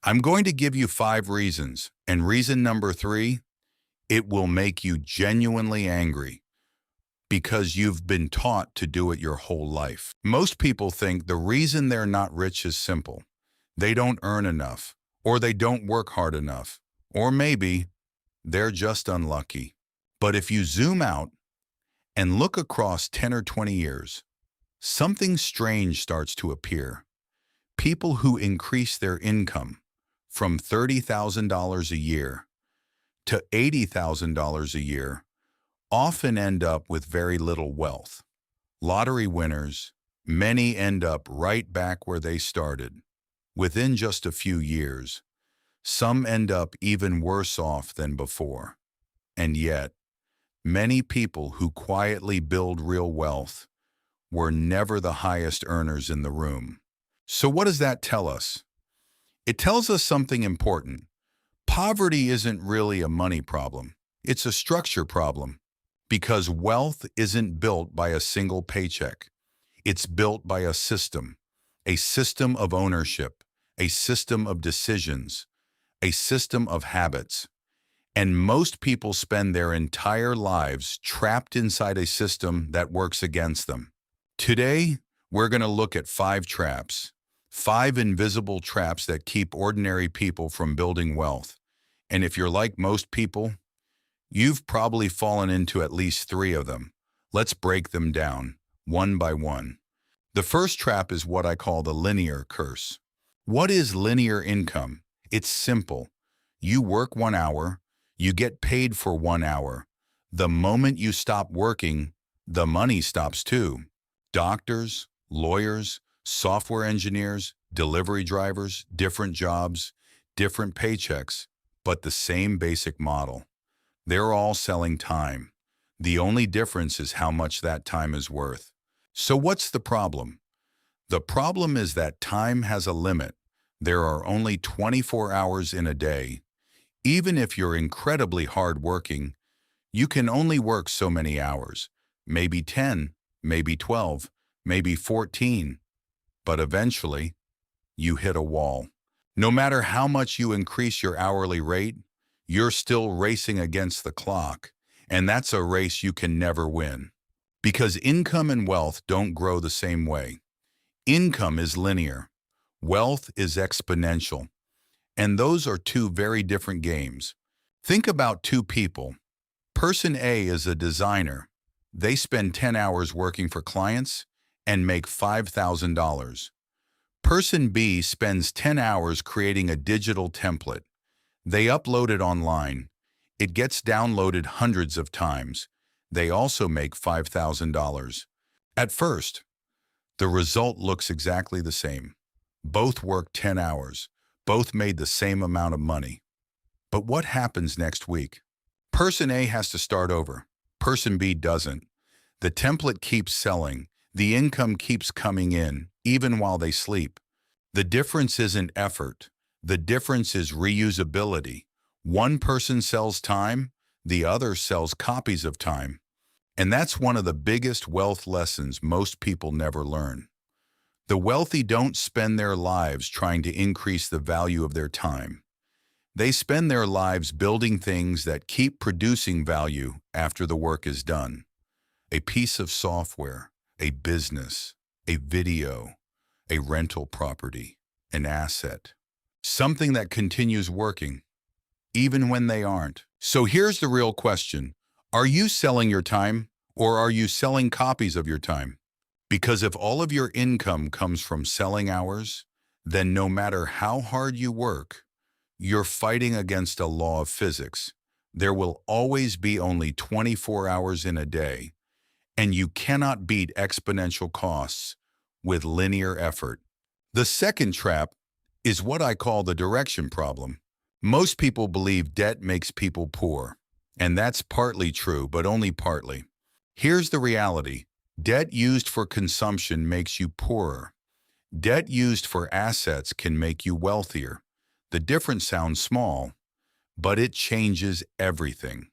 I'm going to give you 5 reasons, and reason number 3, it will make you genuinely angry because you've been taught to do it your whole life. Most people think the reason they're not rich is simple. They don't earn enough, or they don't work hard enough, or maybe they're just unlucky. But if you zoom out and look across 10 or 20 years, something strange starts to appear. People who increase their income from $30,000 a year to $80,000 a year often end up with very little wealth. Lottery winners, many end up right back where they started, within just a few years. Some end up even worse off than before. And yet, many people who quietly build real wealth were never the highest earners in the room. So what does that tell us? It tells us something important. Poverty isn't really a money problem. It's a structure problem. Because wealth isn't built by a single paycheck. It's built by a system of ownership, a system of decisions, a system of habits. And most people spend their entire lives trapped inside a system that works against them. Today, we're going to look at 5 traps, 5 invisible traps that keep ordinary people from building wealth. And if you're like most people, you've probably fallen into at least 3 of them. Let's break them down, one by one. The first trap is what I call the linear curse. What is linear income? It's simple. You work 1 hour, you get paid for 1 hour. The moment you stop working, the money stops too. Doctors, lawyers, software engineers, delivery drivers, different jobs, different paychecks, but the same basic model. They're all selling time. The only difference is how much that time is worth. So what's the problem? The problem is that time has a limit. There are only 24 hours in a day. Even if you're incredibly hardworking, you can only work so many hours. Maybe 10, maybe 12, maybe 14. But eventually, you hit a wall. No matter how much you increase your hourly rate, you're still racing against the clock, and that's a race you can never win. Because income and wealth don't grow the same way. Income is linear. Wealth is exponential. And those are 2 very different games. Think about 2 people. Person A is a designer. They spend 10 hours working for clients and make $5,000. Person B spends 10 hours creating a digital template. They upload it online. It gets downloaded hundreds of times. They also make $5,000. At first, the result looks exactly the same. Both worked 10 hours. Both made the same amount of money. But what happens next week? Person A has to start over. Person B doesn't. The template keeps selling. The income keeps coming in, even while they sleep. The difference isn't effort. The difference is reusability. One person sells time, the other sells copies of time. And that's one of the biggest wealth lessons most people never learn. The wealthy don't spend their lives trying to increase the value of their time. They spend their lives building things that keep producing value after the work is done. A piece of software, a business, a video, a rental property, an asset. Something that continues working, even when they aren't. So here's the real question. Are you selling your time, or are you selling copies of your time? Because if all of your income comes from selling hours, then no matter how hard you work, you're fighting against a law of physics. There will always be only 24 hours in a day, and you cannot beat exponential costs with linear effort. The second trap is what I call the direction problem. Most people believe debt makes people poor, and that's partly true, but only partly. Here's the reality. Debt used for consumption makes you poorer. Debt used for assets can make you wealthier. The difference sounds small, but it changes everything.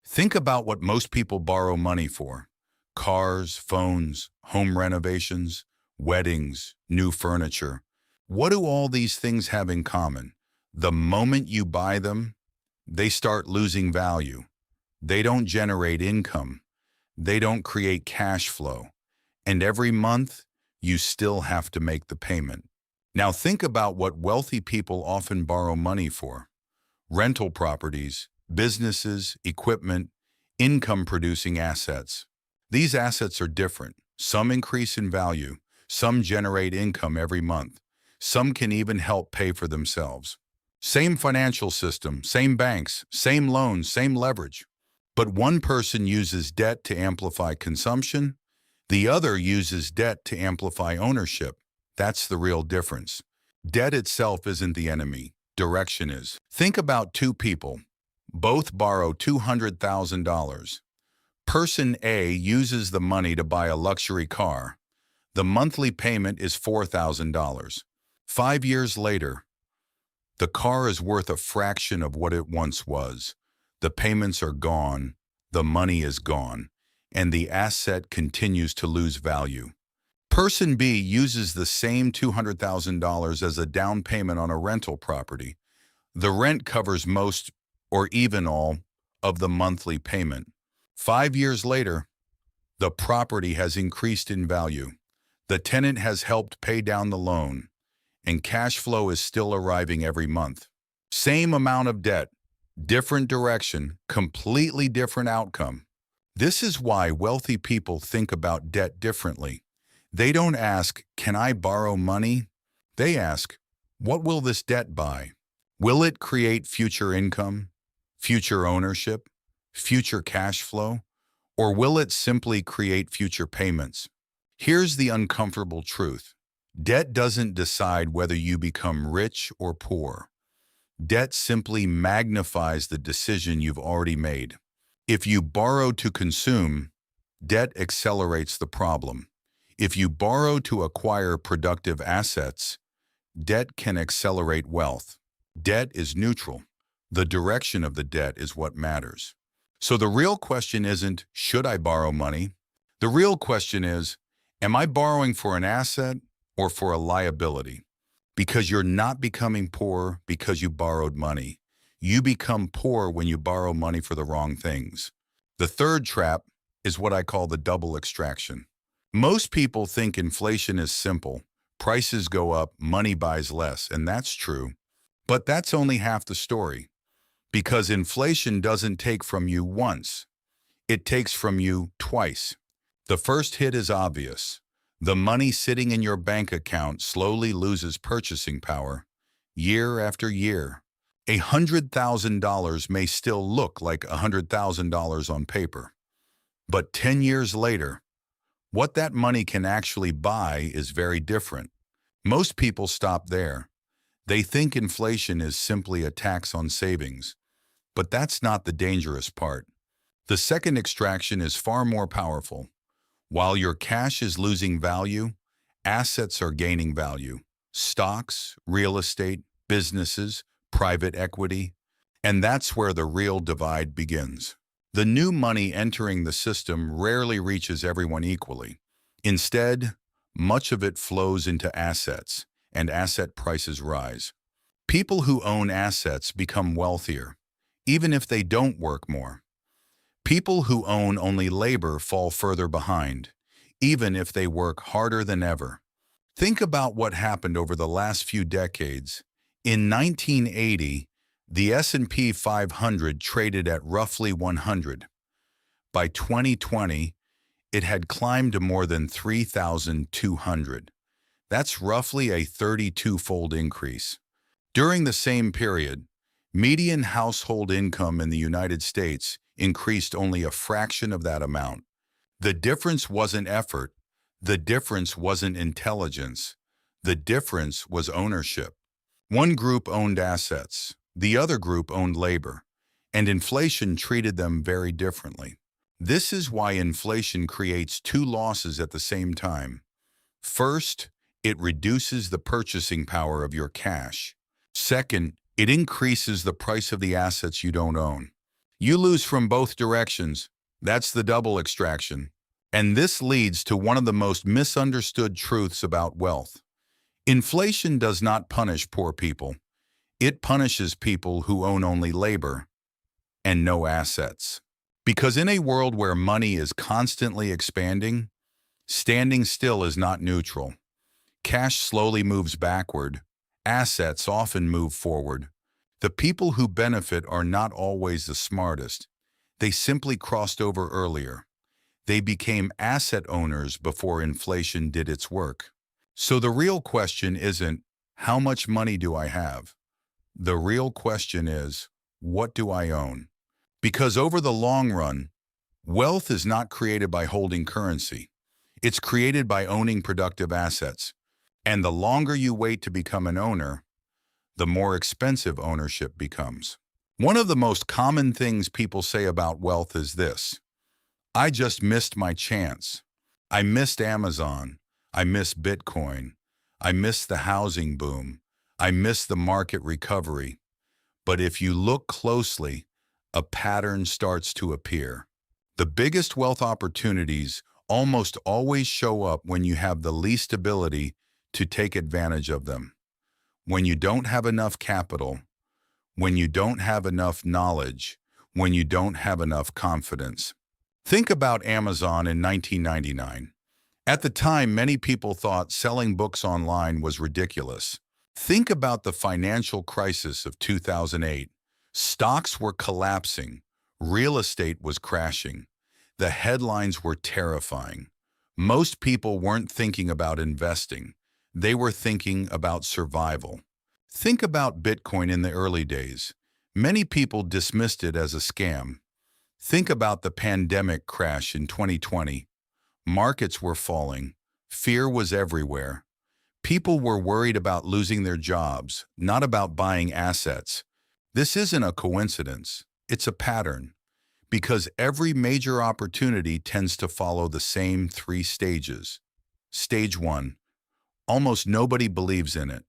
Think about what most people borrow money for. Cars, phones, home renovations, weddings, new furniture. What do all these things have in common? The moment you buy them, they start losing value. They don't generate income. They don't create cash flow. And every month, you still have to make the payment. Now think about what wealthy people often borrow money for: rental properties, businesses, equipment, income-producing assets. These assets are different. Some increase in value. Some generate income every month. Some can even help pay for themselves. Same financial system, same banks, same loans, same leverage. But one person uses debt to amplify consumption. The other uses debt to amplify ownership. That's the real difference. Debt itself isn't the enemy. Direction is. Think about two people. Both borrow $200,000. Person A uses the money to buy a luxury car. The monthly payment is $4,000. 5 years later, the car is worth a fraction of what it once was. The payments are gone, the money is gone, and the asset continues to lose value. Person B uses the same $200,000 as a down payment on a rental property. The rent covers most or even all of the monthly payment. 5 years later, the property has increased in value. The tenant has helped pay down the loan, and cash flow is still arriving every month. Same amount of debt, different direction, completely different outcome. This is why wealthy people think about debt differently. They don't ask, "Can I borrow money?" They ask, "What will this debt buy? Will it create future income, future ownership, future cash flow, or will it simply create future payments?" Here's the uncomfortable truth. Debt doesn't decide whether you become rich or poor. Debt simply magnifies the decision you've already made. If you borrow to consume, debt accelerates the problem. If you borrow to acquire productive assets, debt can accelerate wealth. Debt is neutral. The direction of the debt is what matters. So the real question isn't, should I borrow money? The real question is, am I borrowing for an asset or for a liability? Because you're not becoming poor because you borrowed money. You become poor when you borrow money for the wrong things. The third trap is what I call the double extraction. Most people think inflation is simple. Prices go up, money buys less, and that's true. But that's only half the story. Because inflation doesn't take from you once. It takes from you twice. The first hit is obvious. The money sitting in your bank account slowly loses purchasing power, year after year. $100,000 may still look like $100,000 on paper. But 10 years later, what that money can actually buy is very different. Most people stop there. They think inflation is simply a tax on savings. But that's not the dangerous part. The second extraction is far more powerful. While your cash is losing value, assets are gaining value. Stocks, real estate, businesses, private equity. And that's where the real divide begins. The new money entering the system rarely reaches everyone equally. Instead, much of it flows into assets, and asset prices rise. People who own assets become wealthier, even if they don't work more. People who own only labor fall further behind, even if they work harder than ever. Think about what happened over the last few decades. In 1980, the S&P 500 traded at roughly 100. By 2020, it had climbed to more than 3,200. That's roughly a 32-fold increase. During the same period, median household income in the United States increased only a fraction of that amount. The difference wasn't effort. The difference wasn't intelligence. The difference was ownership. One group owned assets. The other group owned labor. And inflation treated them very differently. This is why inflation creates two losses at the same time. First, it reduces the purchasing power of your cash. Second, it increases the price of the assets you don't own. You lose from both directions. That's the double extraction. And this leads to one of the most misunderstood truths about wealth. Inflation does not punish poor people. It punishes people who own only labor and no assets. Because in a world where money is constantly expanding, standing still is not neutral. Cash slowly moves backward. Assets often move forward. The people who benefit are not always the smartest. They simply crossed over earlier. They became asset owners before inflation did its work. So the real question isn't, how much money do I have? The real question is, what do I own? Because over the long run, wealth is not created by holding currency. It's created by owning productive assets. And the longer you wait to become an owner, the more expensive ownership becomes. One of the most common things people say about wealth is this: I just missed my chance. I missed Amazon. I missed Bitcoin. I missed the housing boom. I missed the market recovery. But if you look closely, a pattern starts to appear. The biggest wealth opportunities almost always show up when you have the least ability to take advantage of them. When you don't have enough capital, when you don't have enough knowledge, when you don't have enough confidence. Think about Amazon in 1999. At the time, many people thought selling books online was ridiculous. Think about the financial crisis of 2008. Stocks were collapsing. Real estate was crashing. The headlines were terrifying. Most people weren't thinking about investing. They were thinking about survival. Think about Bitcoin in the early days. Many people dismissed it as a scam. Think about the pandemic crash in 2020. Markets were falling. Fear was everywhere. People were worried about losing their jobs, not about buying assets. This isn't a coincidence. It's a pattern. Because every major opportunity tends to follow the same 3 stages. Stage 1. Almost nobody believes in it.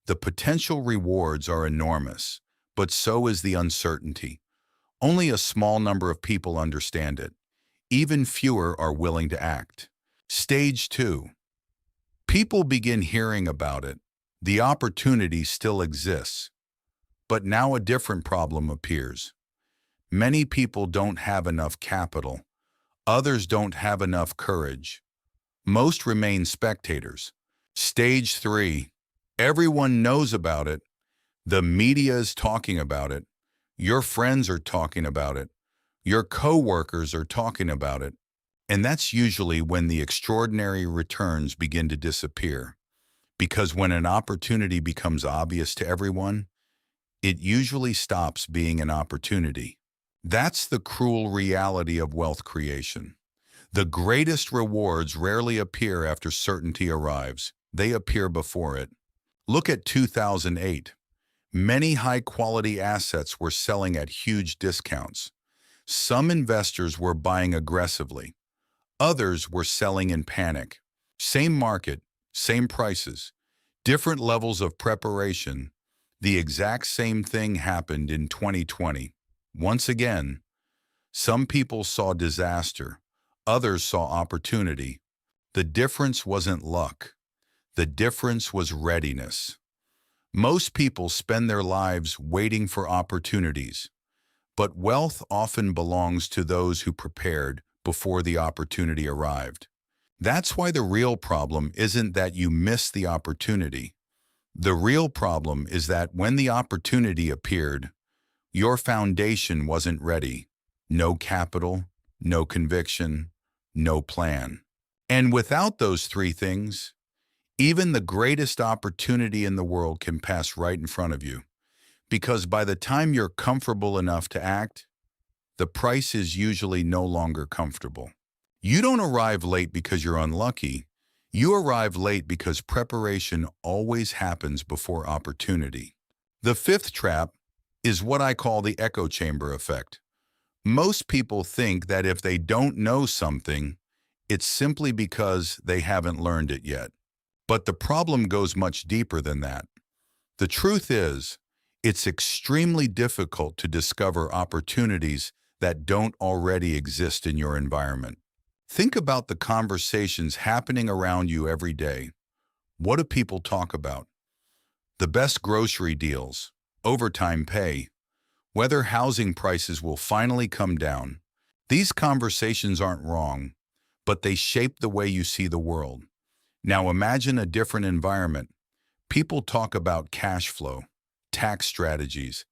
The potential rewards are enormous, but so is the uncertainty. Only a small number of people understand it. Even fewer are willing to act. Stage 2. People begin hearing about it. The opportunity still exists. But now a different problem appears. Many people don't have enough capital. Others don't have enough courage. Most remain spectators. Stage 3. Everyone knows about it. The media is talking about it. Your friends are talking about it. Your coworkers are talking about it. And that's usually when the extraordinary returns begin to disappear. Because when an opportunity becomes obvious to everyone, it usually stops being an opportunity. That's the cruel reality of wealth creation. The greatest rewards rarely appear after certainty arrives. They appear before it. Look at 2008. Many high-quality assets were selling at huge discounts. Some investors were buying aggressively. Others were selling in panic. Same market, same prices, different levels of preparation. The exact same thing happened in 2020. Once again, some people saw disaster. Others saw opportunity. The difference wasn't luck. The difference was readiness. Most people spend their lives waiting for opportunities, but wealth often belongs to those who prepared before the opportunity arrived. That's why the real problem isn't that you missed the opportunity. The real problem is that when the opportunity appeared, your foundation wasn't ready. No capital, no conviction, no plan. And without those 3 things, even the greatest opportunity in the world can pass right in front of you. Because by the time you're comfortable enough to act, the price is usually no longer comfortable. You don't arrive late because you're unlucky. You arrive late because preparation always happens before opportunity. The 5th trap is what I call the echo chamber effect. Most people think that if they don't know something, it's simply because they haven't learned it yet. But the problem goes much deeper than that. The truth is, it's extremely difficult to discover opportunities that don't already exist in your environment. Think about the conversations happening around you every day. What do people talk about? The best grocery deals, overtime pay, whether housing prices will finally come down. These conversations aren't wrong, but they shape the way you see the world. Now imagine a different environment. People talk about cash flow, tax strategies,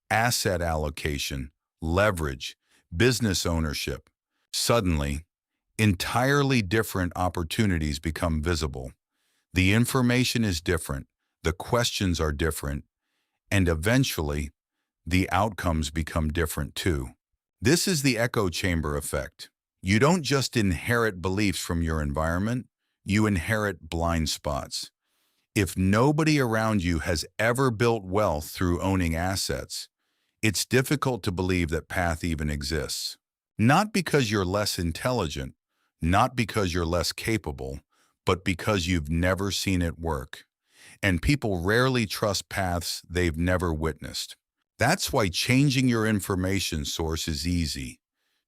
asset allocation, leverage, business ownership. Suddenly, entirely different opportunities become visible. The information is different, the questions are different, and eventually, the outcomes become different too. This is the echo chamber effect. You don't just inherit beliefs from your environment, you inherit blind spots. If nobody around you has ever built wealth through owning assets, it's difficult to believe that path even exists. Not because you're less intelligent, not because you're less capable, but because you've never seen it work. And people rarely trust paths they've never witnessed. That's why changing your information source is easy.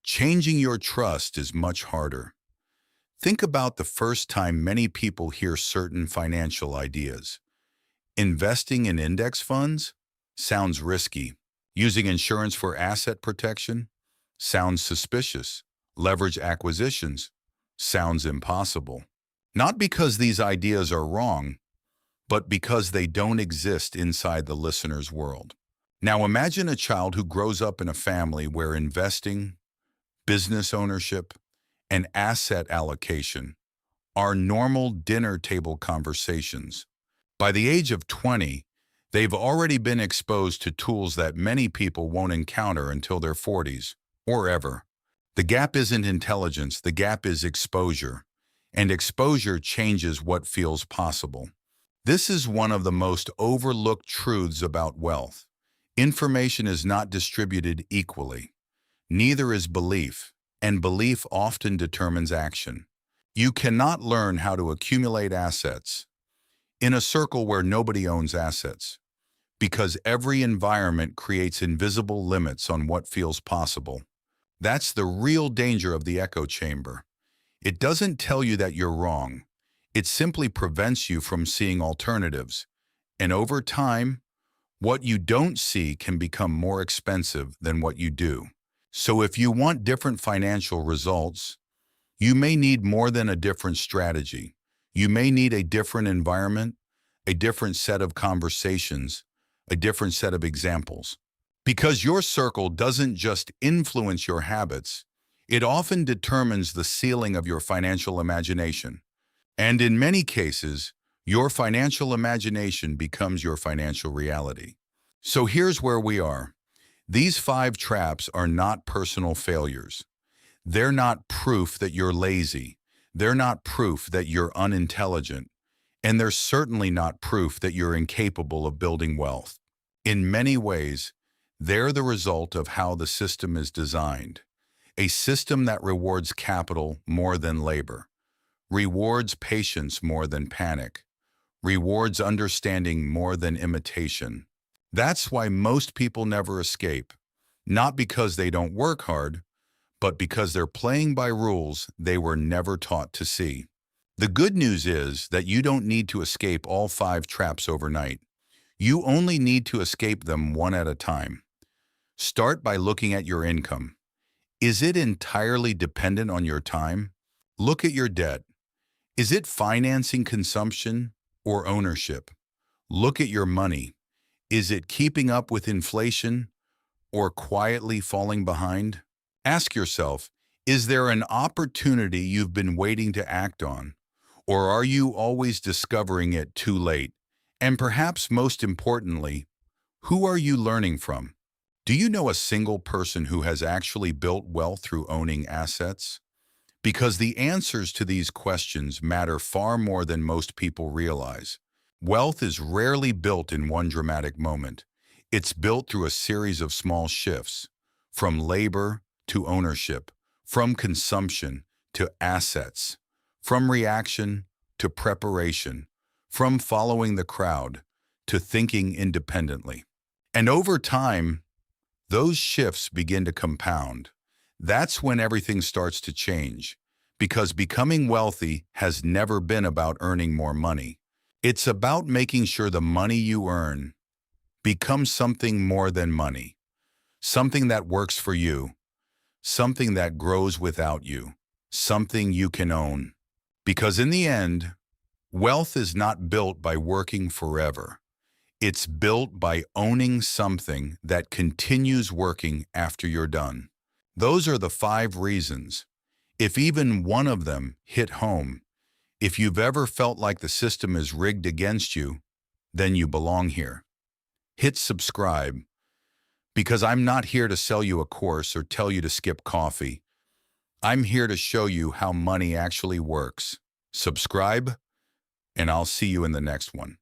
Changing your trust is much harder. Think about the first time many people hear certain financial ideas. Investing in index funds? Sounds risky. Using insurance for asset protection? Sounds suspicious. Leverage acquisitions? Sounds impossible. Not because these ideas are wrong, but because they don't exist inside the listener's world. Now imagine a child who grows up in a family where investing, business ownership, and asset allocation are normal dinner table conversations. By the age of 20, they've already been exposed to tools that many people won't encounter until their 40s, or ever. The gap isn't intelligence, the gap is exposure, and exposure changes what feels possible. This is one of the most overlooked truths about wealth. Information is not distributed equally. Neither is belief, and belief often determines action. You cannot learn how to accumulate assets in a circle where nobody owns assets, because every environment creates invisible limits on what feels possible. That's the real danger of the echo chamber. It doesn't tell you that you're wrong. It simply prevents you from seeing alternatives. And over time, what you don't see can become more expensive than what you do. So if you want different financial results, you may need more than a different strategy. You may need a different environment, a different set of conversations, a different set of examples. Because your circle doesn't just influence your habits, it often determines the ceiling of your financial imagination. And in many cases, your financial imagination becomes your financial reality. So here's where we are. These 5 traps are not personal failures. They're not proof that you're lazy. They're not proof that you're unintelligent. And they're certainly not proof that you're incapable of building wealth. In many ways, they're the result of how the system is designed. A system that rewards capital more than labor, rewards patience more than panic, rewards understanding more than imitation. That's why most people never escape, not because they don't work hard, but because they're playing by rules they were never taught to see. The good news is that you don't need to escape all 5 traps overnight. You only need to escape them one at a time. Start by looking at your income. Is it entirely dependent on your time? Look at your debt. Is it financing consumption or ownership? Look at your money. Is it keeping up with inflation or quietly falling behind? Ask yourself, is there an opportunity you've been waiting to act on? Or are you always discovering it too late? And perhaps most importantly, who are you learning from? Do you know a single person who has actually built wealth through owning assets? Because the answers to these questions matter far more than most people realize. Wealth is rarely built in one dramatic moment. It's built through a series of small shifts, from labor to ownership, from consumption to assets, from reaction to preparation, from following the crowd to thinking independently. And over time, those shifts begin to compound. That's when everything starts to change, because becoming wealthy has never been about earning more money. It's about making sure the money you earn Become something more than money, something that works for you, something that grows without you, something you can own. Because in the end, wealth is not built by working forever. It's built by owning something that continues working after you're done. Those are the 5 reasons. If even one of them hit home, if you've ever felt like the system is rigged against you, then you belong here. Hit subscribe, because I'm not here to sell you a course or tell you to skip coffee. I'm here to show you how money actually works. Subscribe, and I'll see you in the next one.